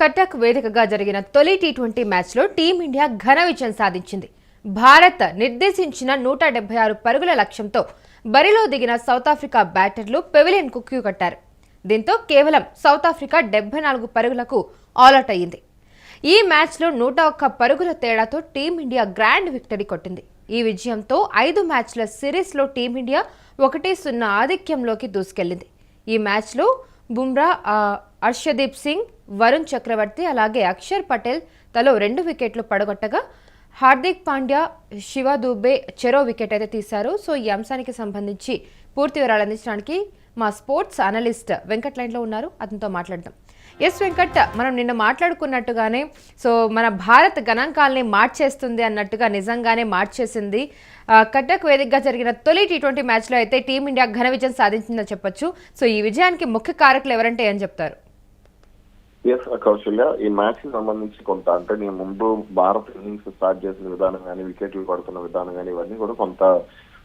కటక్ వేదికగా జరిగిన తొలి టీ20 మ్యాచ్లో టీమిండియా ఘన విజయం సాధించింది. భారత్ నిర్దేశించిన 176 పరుగుల లక్ష్యంతో బరిలో దిగిన సౌత్ ఆఫ్రికా బ్యాటర్లు పెవిలియన్కు క్యూ కట్టారు. దీంతో కేవలం సౌత్ ఆఫ్రికా 74 పరుగులకు ఆల్అౌట్ అయ్యింది. ఈ మ్యాచ్లో 101 పరుగుల తేడాతో టీమిండియా గ్రాండ్ విక్టరీ కొట్టింది. ఈ విజయంతో 5 మ్యాచ్ల సిరీస్లో టీమిండియా 1-0 ఆధిక్యంలోకి దూసుకెళ్లింది. ఈ మ్యాచ్లో బుమ్రా, హర్షదీప్ సింగ్, వరుణ్ చక్రవర్తి అలాగే అక్షర్ పటేల్ తలో 2 వికెట్లు పడగొట్టగా హార్దిక్ పాండ్యా, శివ దూబే చెరో వికెట్ అయితే తీశారు. సో ఈ అంశానికి సంబంధించి పూర్తి వివరాలు అందించడానికి మా స్పోర్ట్స్ అనలిస్ట్ వెంకట్ లైన్లో ఉన్నారు. అతనితో మాట్లాడదాం. ఎస్ వెంకట్, మనం నిన్న మాట్లాడుకున్నట్టుగానే సో మన భారత్ గణాంకాలని మార్చేస్తుంది అన్నట్టుగా నిజంగానే మార్చేసింది. కటక్ వేదికగా జరిగిన తొలి టీ20 మ్యాచ్లో అయితే టీమిండియా ఘన విజయం సాధించిందని చెప్పొచ్చు. సో ఈ విజయానికి ముఖ్య కారకులు ఎవరంటే ఏం చెప్తారు? ఎస్ కౌశల్య, ఈ మ్యాచ్ కి సంబంధించి కొంత అంటే నేను ముందు భారత్ ఇన్నింగ్స్ స్టార్ట్ చేసిన విధానం కానీ, వికెట్లు పడుతున్న విధానం కానీ ఇవన్నీ కూడా కొంత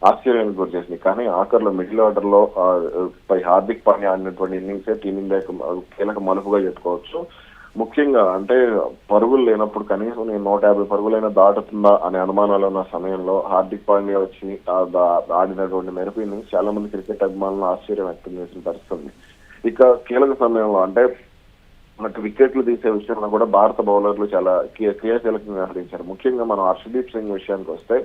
ఆశ్చర్యానికి గురి చేసింది. కానీ ఆఖరిలో మిడిల్ ఆర్డర్ లో హార్దిక్ పాండ్యా ఆడినటువంటి ఇన్నింగ్సే టీమిండియాకు కీలక మలుపుగా చెప్పుకోవచ్చు. ముఖ్యంగా అంటే పరుగులు లేనప్పుడు కనీసం నేను 150 పరుగులైనా దాటుతుందా అనే అనుమానాలు ఉన్న సమయంలో హార్దిక్ పాండ్యా వచ్చి ఆడినటువంటి మెరుపు ఇన్నింగ్స్ చాలా మంది క్రికెట్ అభిమానులను ఆశ్చర్యం వ్యక్తం చేసిన పరిస్థితి. ఇక కీలక సమయంలో అంటే అటు వికెట్లు తీసే విషయంలో కూడా భారత బౌలర్లు చాలా క్రియాశీలకంగా వ్యవహరించారు. ముఖ్యంగా మనం హర్షదీప్ సింగ్ విషయానికి వస్తే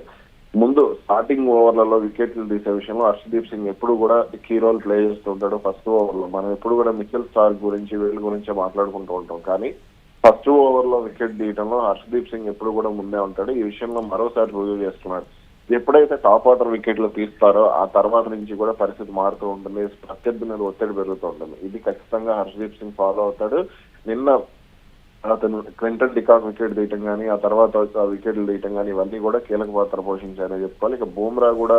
ముందు స్టార్టింగ్ ఓవర్లలో వికెట్లు తీసే విషయంలో హర్షదీప్ సింగ్ ఎప్పుడు కూడా కీ రోల్ ప్లే చేస్తూ ఉంటాడు. ఫస్ట్ ఓవర్ లో మనం ఎప్పుడు కూడా మిచెల్ స్టార్క్ గురించి వీళ్ళ గురించి మాట్లాడుకుంటూ ఉంటాం. కానీ ఫస్ట్ ఓవర్ లో వికెట్ తీయడంలో హర్షదీప్ సింగ్ ఎప్పుడు కూడా ముందే ఉంటాడు. ఈ విషయంలో మరోసారి రుజువు చేస్తున్నాడు. ఎప్పుడైతే టాప్ ఆర్డర్ వికెట్లు తీస్తారో ఆ తర్వాత నుంచి కూడా పరిస్థితి మారుతూ ఉంటుంది. ప్రత్యర్థి మీద ఒత్తిడి పెరుగుతూ ఉంటుంది. ఇది ఖచ్చితంగా హర్షదీప్ సింగ్ ఫాలో అవుతాడు. నిన్న అతను క్వింటన్ డికాక్ వికెట్ తీయటం కానీ, ఆ తర్వాత వికెట్లు తీయటం కానీ ఇవన్నీ కూడా కీలక పాత్ర పోషించారని చెప్పుకోవాలి. ఇక బుమ్రా కూడా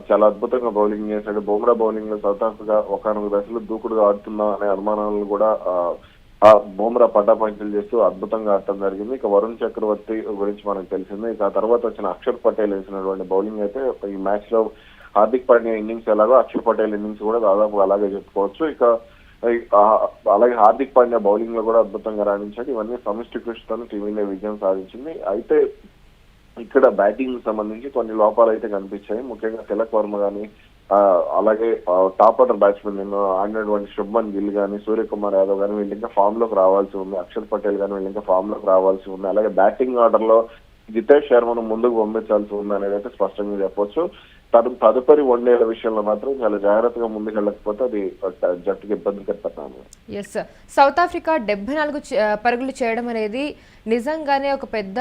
చాలా అద్భుతంగా బౌలింగ్ చేశాడు. బుమ్రా బౌలింగ్ లో సౌత్ ఆఫ్రికా ఒకనొక దశలో దూకుడుగా ఆడుతుందా అనే అనుమానాలను కూడా బుమ్రా పటాపంచలు చేస్తూ అద్భుతంగా ఆడటం జరిగింది. ఇక వరుణ్ చక్రవర్తి గురించి మనకు తెలిసింది. ఇక ఆ తర్వాత వచ్చిన అక్షర్ పటేల్ వేసినటువంటి బౌలింగ్ అయితే ఈ మ్యాచ్ లో హార్దిక్ పాండ్యా ఇన్నింగ్స్ ఎలాగో అక్షర్ పటేల్ ఇన్నింగ్స్ కూడా దాదాపు అలాగే చెప్పుకోవచ్చు. ఇక అలాగే హార్దిక్ పాండ్యా బౌలింగ్ లో కూడా అద్భుతంగా రాణించాడు. ఇవన్నీ సమిష్టి కృషితో టీమిండియా విజయం సాధించింది. అయితే ఇక్కడ బ్యాటింగ్ సంబంధించి కొన్ని లోపాలు అయితే కనిపించాయి. ముఖ్యంగా తిలక్ వర్మ కానీ, అలాగే టాప్ ఆర్డర్ బ్యాట్స్మెన్ నేను ఆడినటువంటి శుభ్మన్ గిల్ కానీ, సూర్యకుమార్ యాదవ్ కానీ వీళ్ళు ఇంకా ఫామ్ లోకి రావాల్సి ఉంది. అక్షర్ పటేల్ కానీ వీళ్ళు ఇంకా ఫామ్ లోకి రావాల్సి ఉంది. అలాగే బ్యాటింగ్ ఆర్డర్ లో జితేష్ శర్మను ముందుకు పంపించాల్సి ఉంది అనేది అయితే స్పష్టంగా చెప్పొచ్చు. తదుపరి వన్డేల విషయంలో మాత్రం చాలా జాగ్రత్తగా ముందుకెళ్ళకపోతే అది జట్టుకి ఇబ్బందికరపడతాను. ఎస్, సౌత్ ఆఫ్రికా 74 పరుగులు చేయడం అనేది నిజంగానే ఒక పెద్ద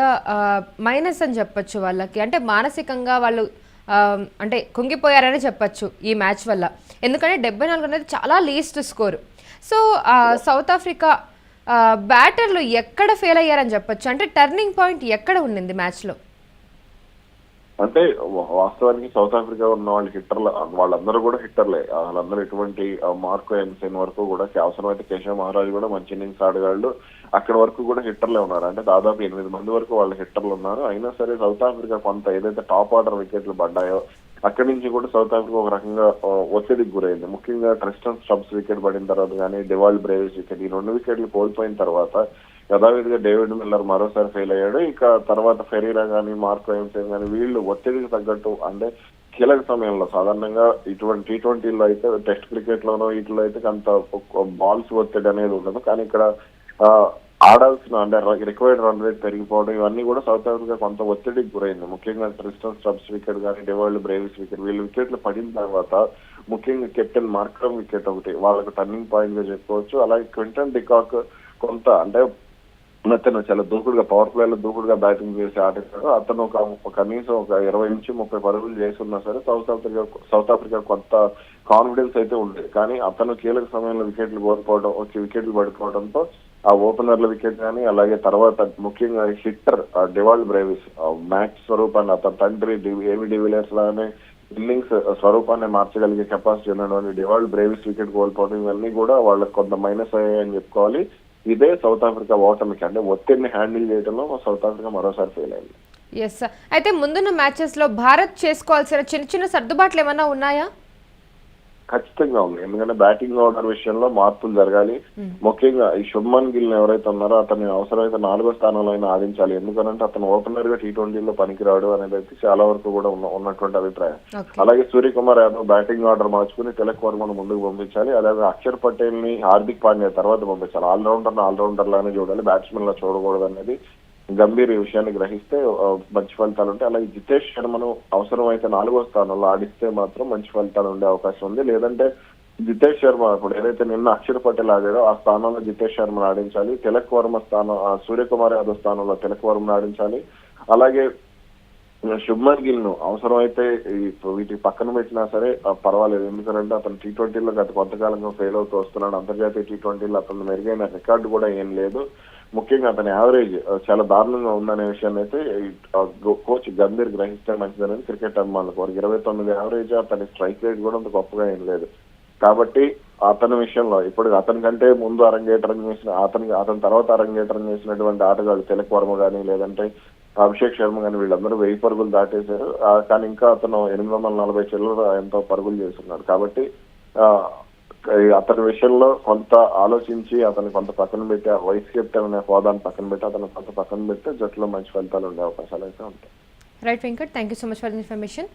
మైనస్ అని చెప్పొచ్చు వాళ్ళకి. అంటే మానసికంగా వాళ్ళు అంటే కుంగిపోయారని చెప్పొచ్చు ఈ మ్యాచ్ వల్ల. ఎందుకంటే 74 అనేది చాలా least score. So south Africa బ్యాటర్లు ఎక్కడ ఫెయిల్ అయ్యారని చెప్పొచ్చు? అంటే టర్నింగ్ పాయింట్ ఎక్కడ ఉండింది మ్యాచ్లో? అంటే వాస్తవానికి సౌత్ ఆఫ్రికా ఉన్న వాళ్ళు హిట్టర్లు, వాళ్ళందరూ కూడా హిట్టర్లే. వాళ్ళందరూ ఎటువంటి మార్కో ఎన్సెన్ వరకు కూడా అవసరమైతే కేశవ్ మహారాజ్ కూడా మంచి ఇన్నింగ్స్ ఆడగాళ్ళు అక్కడ వరకు కూడా హిట్టర్లే ఉన్నారు. అంటే దాదాపు 8 మంది వరకు వాళ్ళ హిట్టర్లు ఉన్నారు. అయినా సరే సౌత్ ఆఫ్రికా కొంత ఏదైతే టాప్ ఆర్డర్ వికెట్లు పడ్డాయో అక్కడి నుంచి కూడా సౌత్ ఆఫ్రికా ఒక రకంగా ఒత్తిడికి గురైంది. ముఖ్యంగా ట్రిస్టన్ స్టబ్స్ వికెట్ పడిన తర్వాత కానీ, డెవాల్డ్ బ్రేవిస్ వికెట్, ఈ 2 వికెట్లు కోల్పోయిన తర్వాత యథావిధిగా డేవిడ్ మిల్లర్ మరోసారి ఫెయిల్ అయ్యాడు. ఇక తర్వాత ఫెరీరా కానీ, మార్కో ఎన్సెన్ కానీ వీళ్ళు ఒత్తిడికి తగ్గట్టు అంటే కీలక సమయంలో సాధారణంగా ఇటువంటి టీ20లో అయితే టెస్ట్ క్రికెట్ లోనో వీటిలో అయితే అంత బాల్స్ ఒత్తిడి అనేది ఉండదు. కానీ ఇక్కడ ఆడాల్సిన అంటే రిక్వైర్డ్ రన్ రేట్ పెరిగిపోవడం ఇవన్నీ కూడా సౌత్ ఆఫ్రికా కొంత ఒత్తిడికి గురైంది. ముఖ్యంగా ట్రిస్టన్ స్టబ్స్ వికెట్ కానీ, డెవాల్డ్ బ్రేవిస్ వికెట్ వీళ్ళు వికెట్లు పడిన తర్వాత ముఖ్యంగా కెప్టెన్ మార్క్రమ్ వికెట్ ఒకటి వాళ్ళకు టర్నింగ్ పాయింట్ గా చెప్పుకోవచ్చు. అలాగే క్వింటన్ డికాక్ కొంత అంటే అతను చాలా దూకుడుగా పవర్ ప్లే లో దూకుడుగా బ్యాటింగ్ చేసి ఆడేశాడు. అతను కనీసం ఒక 20 నుంచి 30 పరుగులు చేస్తున్నా సరే సౌత్ ఆఫ్రికా కొంత కాన్ఫిడెన్స్ అయితే ఉండేది. కానీ అతను కీలక సమయంలో వికెట్లు పడిపోవడంతో ఆ ఓపెనర్ల వికెట్ కానీ, అలాగే తర్వాత ముఖ్యంగా హిట్టర్ డెవాల్డ్ బ్రేవిస్ మ్యాచ్ స్వరూపాన్ని అతని తండ్రి ఏమి డివిలియర్స్ లాగానే ఇన్నింగ్స్ స్వరూపాన్ని మార్చగలిగే కెపాసిటీ ఉన్నటువంటి డెవాల్డ్ బ్రేవిస్ వికెట్ కోల్పోవడం ఇవన్నీ కూడా వాళ్ళకి కొంత మైనస్ అయ్యాయని చెప్పుకోవాలి. ఇదే సౌత్ ఆఫ్రికా ఓటమికి అంటే ఒత్తిడిని హ్యాండిల్ చేయడంలో సౌత్ ఆఫ్రికా మరోసారి ఫెయిల్ అయింది. ఎస్, అయితే ముందున్న మ్యాచెస్ లో భారత్ చేసుకోవాల్సిన చిన్న చిన్న సర్దుబాట్లు ఏమన్నా ఉన్నాయా? ఖచ్చితంగా ఉంది. ఎందుకంటే బ్యాటింగ్ ఆర్డర్ విషయంలో మార్పులు జరగాలి. ముఖ్యంగా ఈ శుభ్మన్ గిల్ ఎవరైతే ఉన్నారో అతన్ని అవసరమైతే 4వ స్థానంలో అయినా ఆడించాలి. ఎందుకంటే అతను ఓపెనర్ గా టీ20లో పనికిరాడు అనేది అయితే చాలా వరకు కూడా ఉన్నటువంటి అభిప్రాయం. అలాగే సూర్యకుమార్ యాదవ్ బ్యాటింగ్ ఆర్డర్ మార్చుకుని తిలక్ వర్మను ముందుకు పంపించాలి. అలాగే అక్షర్ పటేల్ ని హార్దిక్ పాండ్యా తర్వాత పంపించాలి. ఆల్రౌండర్ లానే చూడాలి, బ్యాట్స్మెన్ లా చూడకూడదు అనేది గంభీర్ ఈ విషయాన్ని గ్రహిస్తే మంచి ఫలితాలు ఉంటాయి. అలాగే జితేష్ శర్మను అవసరమైతే 4వ స్థానంలో ఆడిస్తే మాత్రం మంచి ఫలితాలు ఉండే అవకాశం ఉంది. లేదంటే జితేష్ శర్మ ఇప్పుడు ఏదైతే నిన్న అక్షర్ పటేల్ ఆడాడో ఆ స్థానంలో జితేష్ శర్మను ఆడించాలి. తిలక్ వర్మ స్థానం సూర్యకుమార్ యాదవ్ స్థానంలో తిలక్ వర్మను ఆడించాలి. అలాగే శుభ్మన్ గిల్ ను అవసరమైతే వీటి పక్కన పెట్టినా సరే పర్వాలేదు. ఎందుకంటే అతను టీ20లో గత కొంతకాలంగా ఫెయిల్ అవుతూ వస్తున్నాడు. అంతర్జాతీయ టీ20లో అతను మెరుగైన రికార్డు కూడా ఏం లేదు. ముఖ్యంగా అతని యావరేజ్ చాలా దారుణంగా ఉందనే విషయాన్ని అయితే కోచ్ గంభీర్ గ్రహిస్తే మంచిదనేది క్రికెట్ అభిమానులకు. 29 యావరేజ్, అతని స్ట్రైక్ రేట్ కూడా అంత గొప్పగా ఏం లేదు. కాబట్టి అతని విషయంలో ఇప్పుడు అతని కంటే ముందు అరంగేట్రం చేసిన అతని తర్వాత అరంగేట్రం చేసినటువంటి ఆటగాళ్ళు తిలక్ వర్మ కానీ లేదంటే అభిషేక్ శర్మ కానీ వీళ్ళందరూ 1000 పరుగులు దాటేశారు. కానీ ఇంకా అతను 840 చిల్లర ఎంతో పరుగులు చేస్తున్నాడు. కాబట్టి అతని విషయంలో కొంత ఆలోచించి అతను కొంత పక్కన పెట్టి వైస్ కెప్టెన్ అనే హోదాను పక్కన పెట్టి అతను కొంత పక్కన పెడితే జట్టులో మంచి ఫలితాలు ఉండే అవకాశాలు అయితే ఉంటాయి. Right Venkat, thank you so much for information.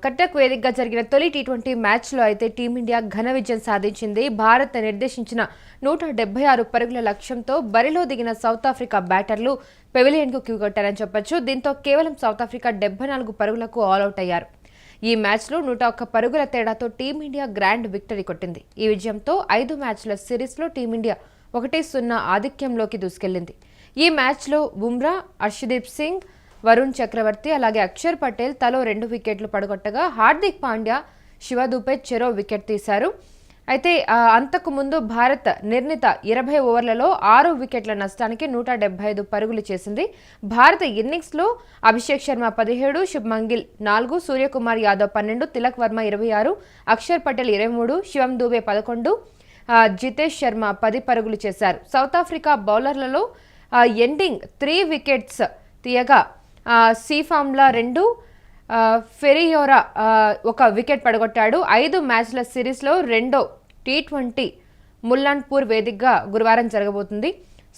Cuttack వేదికగా జరిగిన తొలి టీ20 మ్యాచ్లో అయితే టీమిండియా ఘన విజయం సాధించింది. భారత్ నిర్దేశించిన 176 పరుగుల లక్ష్యంతో బరిలో దిగిన సౌత్ ఆఫ్రికా బ్యాటర్లు పెవిలియన్కు క్యూ కొట్టారని చెప్పొచ్చు. దీంతో కేవలం సౌత్ ఆఫ్రికా 74 పరుగులకు ఆల్అవుట్ అయ్యారు. ఈ మ్యాచ్లో 101 పరుగుల తేడాతో టీమిండియా గ్రాండ్ విక్టరీ కొట్టింది. ఈ విజయంతో 5 మ్యాచ్ల సిరీస్లో టీమిండియా 1-0 ఆధిక్యంలోకి దూసుకెళ్లింది. ఈ మ్యాచ్లో బుమ్రా, హర్షదీప్ సింగ్, వరుణ్ చక్రవర్తి అలాగే అక్షర్ పటేల్ తలో 2 వికెట్లు పడగొట్టగా హార్దిక్ పాండ్యా, శివ దూబే చెరో వికెట్ తీశారు. అయితే అంతకు ముందు భారత్ నిర్ణీత 20 ఓవర్లలో 6 వికెట్ల నష్టానికి 175 పరుగులు చేసింది. భారత ఇన్నింగ్స్లో అభిషేక్ శర్మ 17, శుభ్మన్ గిల్ 4, సూర్యకుమార్ యాదవ్ 12, తిలక్ వర్మ 26, అక్షర్ పటేల్ 23, శివం దూబే 11, జితేష్ శర్మ 10 పరుగులు చేశారు. సౌత్ ఆఫ్రికా బౌలర్లలో ఎండింగ్ 3 వికెట్స్ తీయగా సీఫామ్లా 2, ఫెరియోరా 1 వికెట్ పడగొట్టాడు. 5 మ్యాచ్ల సిరీస్లో రెండో టీ20 ముల్లాన్పూర్ వేదికగా గురువారం జరగబోతుంది.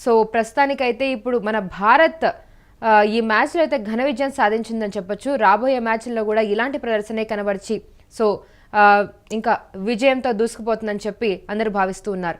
సో ప్రస్తుతానికైతే ఇప్పుడు మన భారత్ ఈ మ్యాచ్లో అయితే ఘన విజయం సాధించిందని చెప్పొచ్చు. రాబోయే మ్యాచ్ల్లో కూడా ఇలాంటి ప్రదర్శనే కనబరిచి ఇంకా విజయంతో దూసుకుపోతుందని చెప్పి అందరూ భావిస్తూ ఉన్నారు.